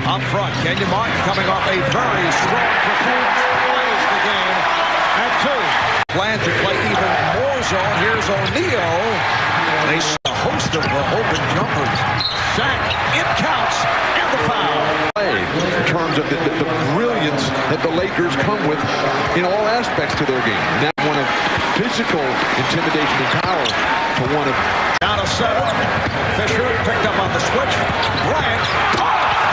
Up front, Kenyon Martin coming off a very strong performance. Ties the game at 2. Plan to play even more zone. Here's O'Neal. They see a host of open jumpers. Shaq, it counts, and the foul. In terms of the brilliance that the Lakers come with in all aspects to their game. Now one of physical intimidation and power to one of... Down to 7. Fisher picked up on the switch. Bryant.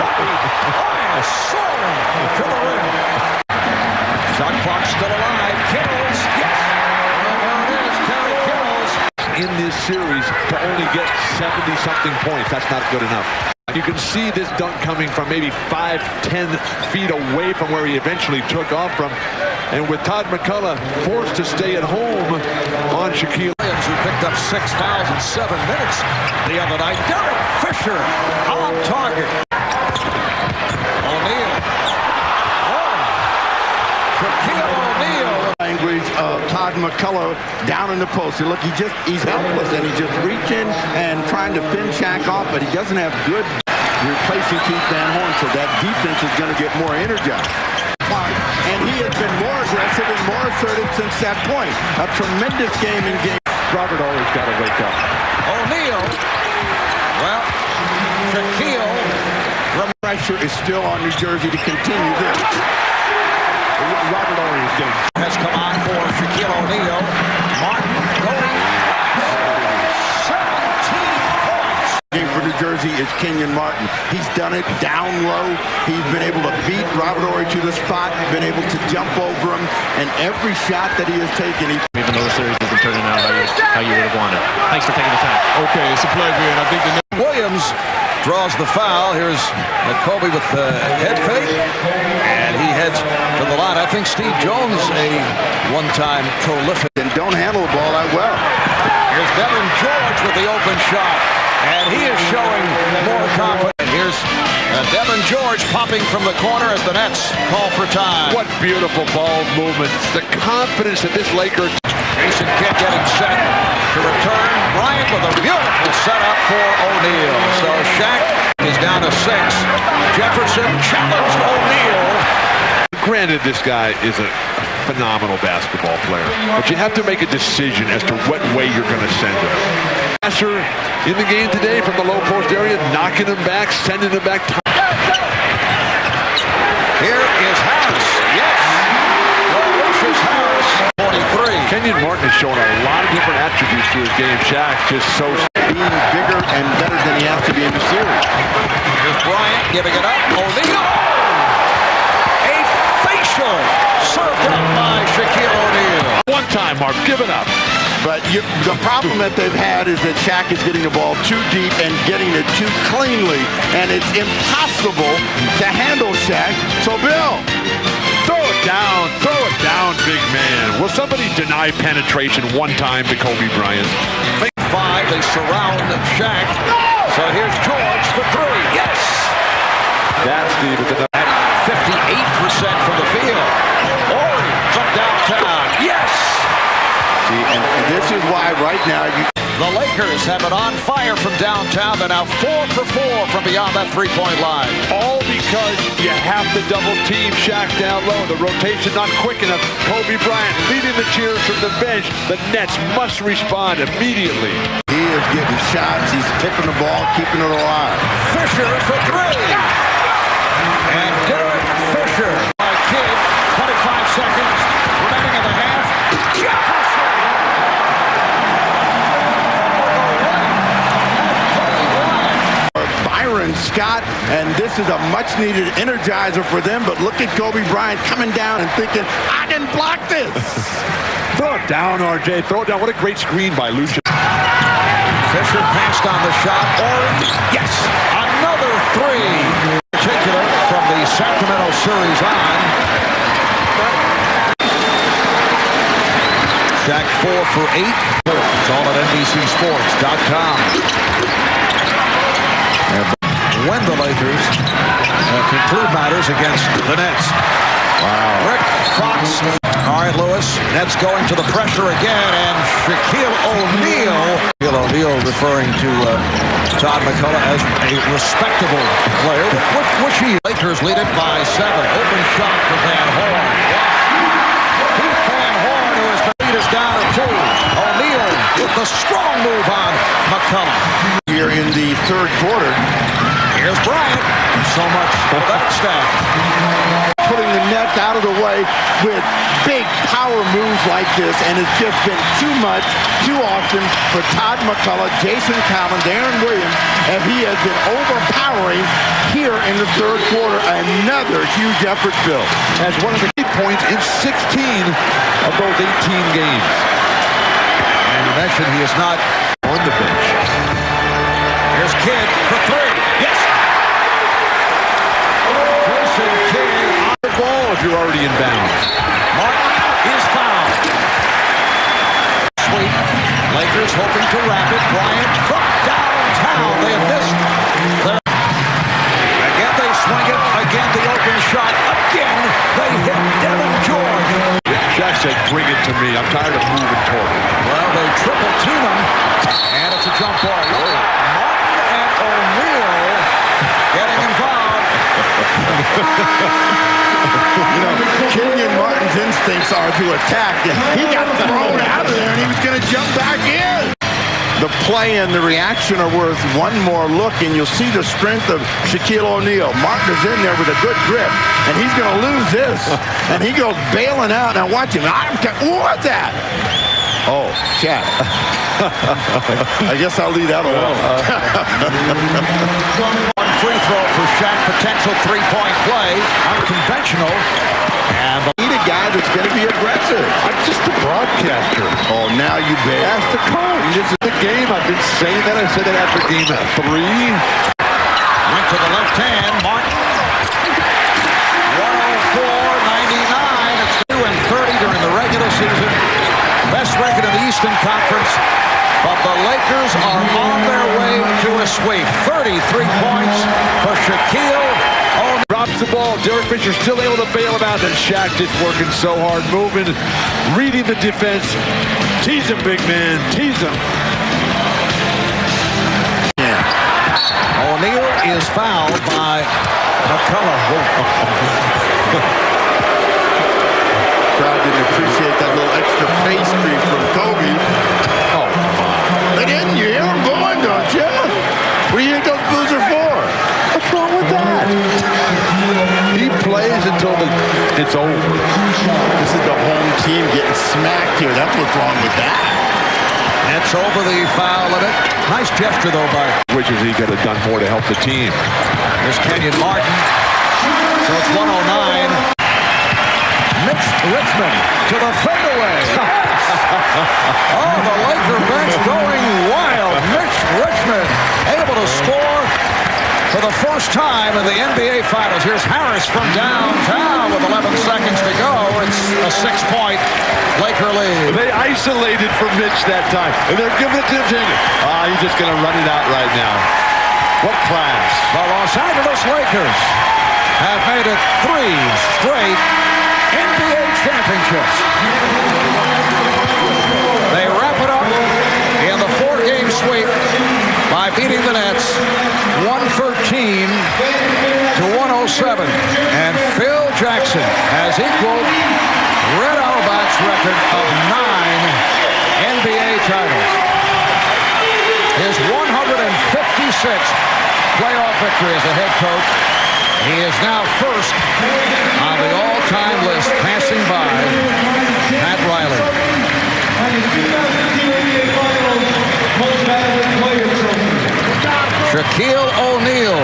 Bryant soaring to the rim. Shot clock still alive. Kittles. Yes. And there it is. Terry Kittles. In this series to only get 70-something points. That's not good enough. You can see this dunk coming from maybe 5-10 feet away from where he eventually took off from. And with Todd McCullough forced to stay at home on Shaquille Williams, who picked up 6 fouls in 7 minutes the other night. Derek Fisher on target. O'Neal. Shaquille O'Neal. Language of Todd McCullough down in the post. Look, he's helpless, and he's just reaching and trying to pin Shaq off, but he doesn't have good replacing Keith Van Horn, so that defense is going to get more energized. And he has been more aggressive and more assertive since that point. A tremendous game in game. Robert always got to wake up. O'Neal. Well, Shaquille. The pressure is still on New Jersey to continue this. Robert always has come on for Shaquille O'Neal. Martin going 17 points. Game for New Jersey is Kenyon Martin. He's done it down low. He's been able to beat Robert Horry to the spot, been able to jump over him, and every shot that he has taken, even though the series isn't turning out how you would have wanted. Thanks for taking the time. Okay, it's a pleasure, and I think the Williams draws the foul. Here's Kobe with the head fake, and he heads to the line. I think Steve Jones, a one-time prolific, and don't handle the ball that well. Here's Devin George with the open shot, and he is showing more confidence. Here's Devin George popping from the corner as the Nets call for time. What beautiful ball movements. The confidence that this Laker... Jason Kidd getting set to return. Bryant with a beautiful setup for O'Neal. So Shaq is down to 6. Jefferson challenged O'Neal. Granted, this guy is a phenomenal basketball player, but you have to make a decision as to what way you're going to send him. Passer in the game today from the low post area, knocking him back, sending him back. Here is Harris. Yes. Delicious Harris. 43. Kenyon Martin has shown a lot of different attributes to his game. Shaq just so being bigger and better than he has to be in the series. Here's Bryant giving it up. O'Neal. A facial served up by Shaquille O'Neal. One time, Mark, give it up. But the problem that they've had is that Shaq is getting the ball too deep and getting it too cleanly, and it's impossible to handle Shaq. So, Bill, throw it down, big man. Will somebody deny penetration one time to Kobe Bryant? 5, they surround Shaq. So here's George for 3. Yes! That's the at 58% from the field. Horry from downtown. Yes! See, and this is why right now the Lakers have it on fire from downtown. They're now 4 for 4 from beyond that three-point line. All because you have to double team Shaq down low. The rotation not quick enough. Kobe Bryant leading the cheers from the bench. The Nets must respond immediately. He is getting shots. He's tipping the ball, keeping it alive. Fisher for 3. And Derek Fisher by Kidd. 25 seconds remaining in the half. Jefferson! Byron Scott, and this is a much-needed energizer for them, but look at Kobe Bryant coming down and thinking, I can block this. Throw it down, RJ. Throw it down. What a great screen by Lucius. Fisher passed on the shot. Horry, yes! Another 3. In particular, from the Sacramento series on. Shaq 4 for 8. It's all at NBCSports.com. When the Lakers conclude matters against the Nets. Wow. Rick Fox All right, Lewis. Nets going to the pressure again, and Shaquille O'Neal. Shaquille O'Neal referring to Todd McCullough as a respectable player, which he. Lakers lead it by 7. Open shot for Van Horn. Keith Van Horn, who has the lead is down to 2. O'Neal with the strong move on McCullough. Here in the third quarter. Here's Bryant. So much for that stat. Putting the Nets out of the way with big power moves like this, and it's just been too much, too often for Todd McCullough, Jason Collins, Aaron Williams, and he has been overpowering here in the third quarter. Another huge effort, Bill. Has one of the key points in 16 of those 18 games. And you mentioned he is not On the bench. Here's Kidd for 3. Yes! Jason Kidd on The ball if you're already in bounds. Martin is fouled. Sweep. Lakers hoping to wrap it. Bryant from downtown. They have missed. Again they swing it. Again the open shot. Again they hit Devin George. Jack said, bring it to me. I'm tired of moving toward it. Well, they triple team him. And it's a jump ball. Martin and O'Neal getting involved. Kenyon Martin's instincts are to attack. He got thrown out of there, and he was going to jump back in. The play and the reaction are worth one more look, and you'll see the strength of Shaquille O'Neal. Martin is in there with a good grip, and he's going to lose this. And he goes bailing out. Now watch him. What's that? Oh, Shaq. I guess I'll leave that alone. One free throw for Shaq. Potential three-point play. Unconventional. And Need a guy that's going to be aggressive. I'm just a broadcaster. Oh, now you bet. Ask the coach. This is the game. I've been saying that. I said it after game 3. went to the left hand. Martin. 104-99. It's 2-30 during the regular season. Best record in the Eastern Conference. But the Lakers are on their way to a sweep. 33 points for Shaquille O'Neal. Drops the ball. Derek Fisher still able to bail him out. And Shaq just working so hard, moving, reading the defense. Tease him, big man. Tease him. O'Neal is fouled by McCullough. Crowd didn't appreciate that little extra face cream from Kobe. Oh, come on. They didn't. You hear them going, don't you? What do you think those blues are for? What's wrong with that? He plays until it's over. This is the home team getting smacked here. That's what's wrong with that. It's over the foul limit. Nice gesture, though, by... Wishes he could have done more to help the team. There's Kenyon Martin. So it's 109. Mitch Richmond to the fadeaway. Oh, the Laker bench going wild. Mitch Richmond able to score for the first time in the NBA Finals. Here's Harris from downtown with 11 seconds to go. It's a 6-point Laker lead. They isolated for Mitch that time. And they're giving it to him. He's just going to run it out right now. What class. The Los Angeles Lakers have made it 3 straight NBA championships. They wrap it up in the 4-game sweep by beating the Nets 113 to 107. And Phil Jackson has equaled Red Auerbach's record of 9 NBA titles. His 156th playoff victory as a head coach. He is now first on the all-time list, passing by Pat Riley. Shaquille O'Neal,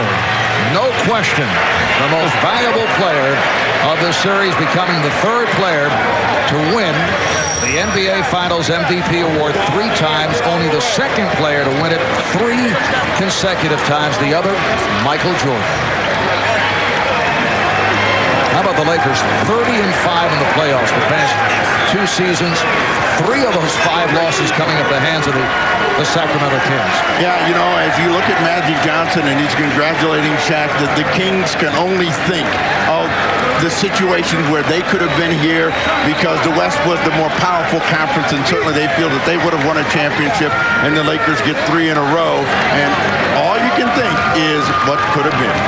no question, the most valuable player of the series, becoming the third player to win the NBA Finals MVP award 3 times. Only the second player to win it 3 consecutive times. The other, Michael Jordan. How about the Lakers? 30-5 in the playoffs the past 2 seasons. 3 of those 5 losses coming at the hands of the Sacramento Kings. Yeah, you know, as you look at Magic Johnson and he's congratulating Shaq, that the Kings can only think of the situations where they could have been here because the West was the more powerful conference, and certainly they feel that they would have won a championship, and the Lakers get 3 in a row, and all you can think is what could have been.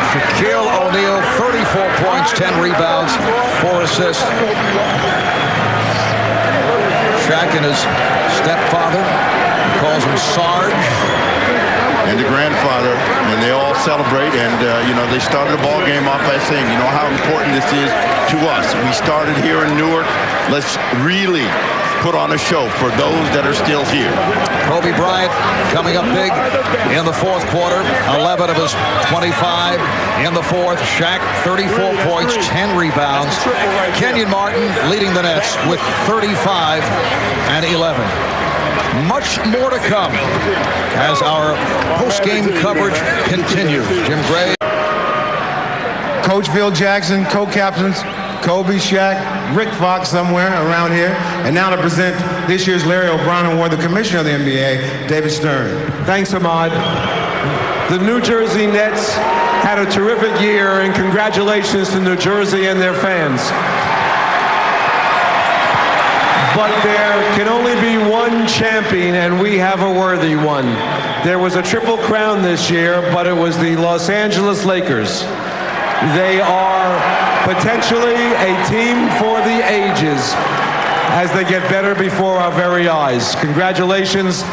Shaquille O'Neal, 34 points, 10 rebounds, 4 assists. Shaq and his stepfather, he calls him Sarge. And the grandfather, and they all celebrate, and they started the ball game off by saying, you know how important this is to us. We started here in Newark. Let's really put on a show for those that are still here. Kobe Bryant coming up big in the fourth quarter. 11 of his 25 in the fourth. Shaq, 34 points, 10 rebounds. Kenyon Martin leading the Nets with 35 and 11. Much more to come as our post-game coverage continues. Jim Gray. Coach Phil Jackson, co-captains Kobe, Shaq, Rick Fox somewhere around here. And now to present this year's Larry O'Brien Award, the commissioner of the NBA, David Stern. Thanks, Ahmad. The New Jersey Nets had a terrific year, and congratulations to New Jersey and their fans. But there can only be one champion, and we have a worthy one. There was a triple crown this year, but it was the Los Angeles Lakers. They are potentially a team for the ages as they get better before our very eyes. Congratulations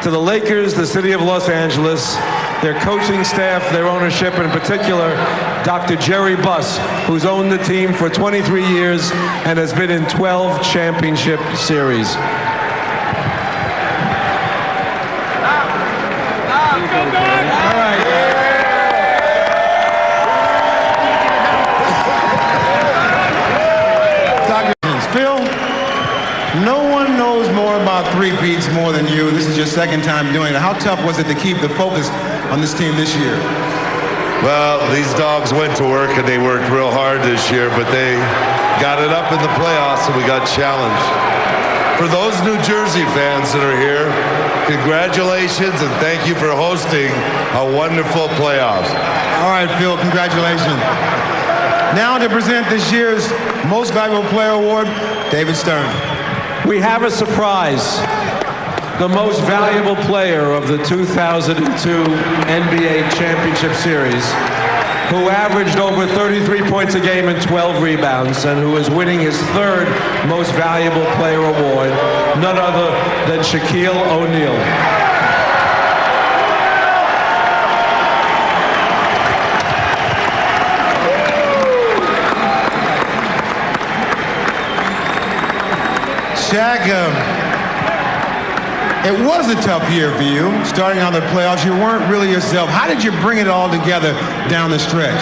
to the Lakers, the city of Los Angeles, their coaching staff, their ownership, and in particular, Dr. Jerry Buss, who's owned the team for 23 years and has been in 12 championship series. All right. Phil, no one knows more about three-peats more than you. This is your second time doing it. How tough was it to keep the focus on this team this year? Well, these dogs went to work and they worked real hard this year, but they got it up in the playoffs and we got challenged. For those New Jersey fans that are here, congratulations and thank you for hosting a wonderful playoffs. All right, Phil, congratulations. Now to present this year's Most Valuable Player Award, David Stern. We have a surprise. The most valuable player of the 2002 NBA Championship Series, who averaged over 33 points a game and 12 rebounds, and who is winning his third Most Valuable Player Award, none other than Shaquille O'Neal. Shaq, it was a tough year for you. Starting out the playoffs, you weren't really yourself. How did you bring it all together down the stretch?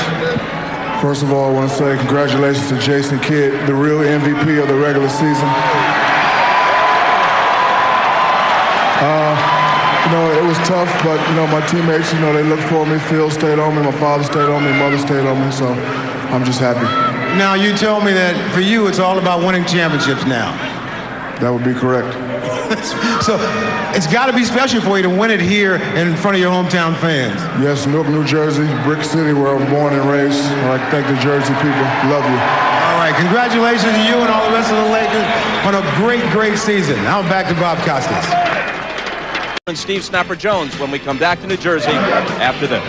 First of all, I want to say congratulations to Jason Kidd, the real MVP of the regular season. It was tough, but, my teammates, they looked for me. Phil stayed on me, my father stayed on me, mother stayed on me, so I'm just happy. Now, you told me that for you, it's all about winning championships now. That would be correct. So it's got to be special for you to win it here in front of your hometown fans. Yes, Newark, New Jersey, Brick City, where I was born and raised. I'd like to thank the Jersey people. Love you. All right, congratulations to you and all the rest of the Lakers on a great, great season. Now back to Bob Costas. And Steve Snapper Jones when we come back to New Jersey after this.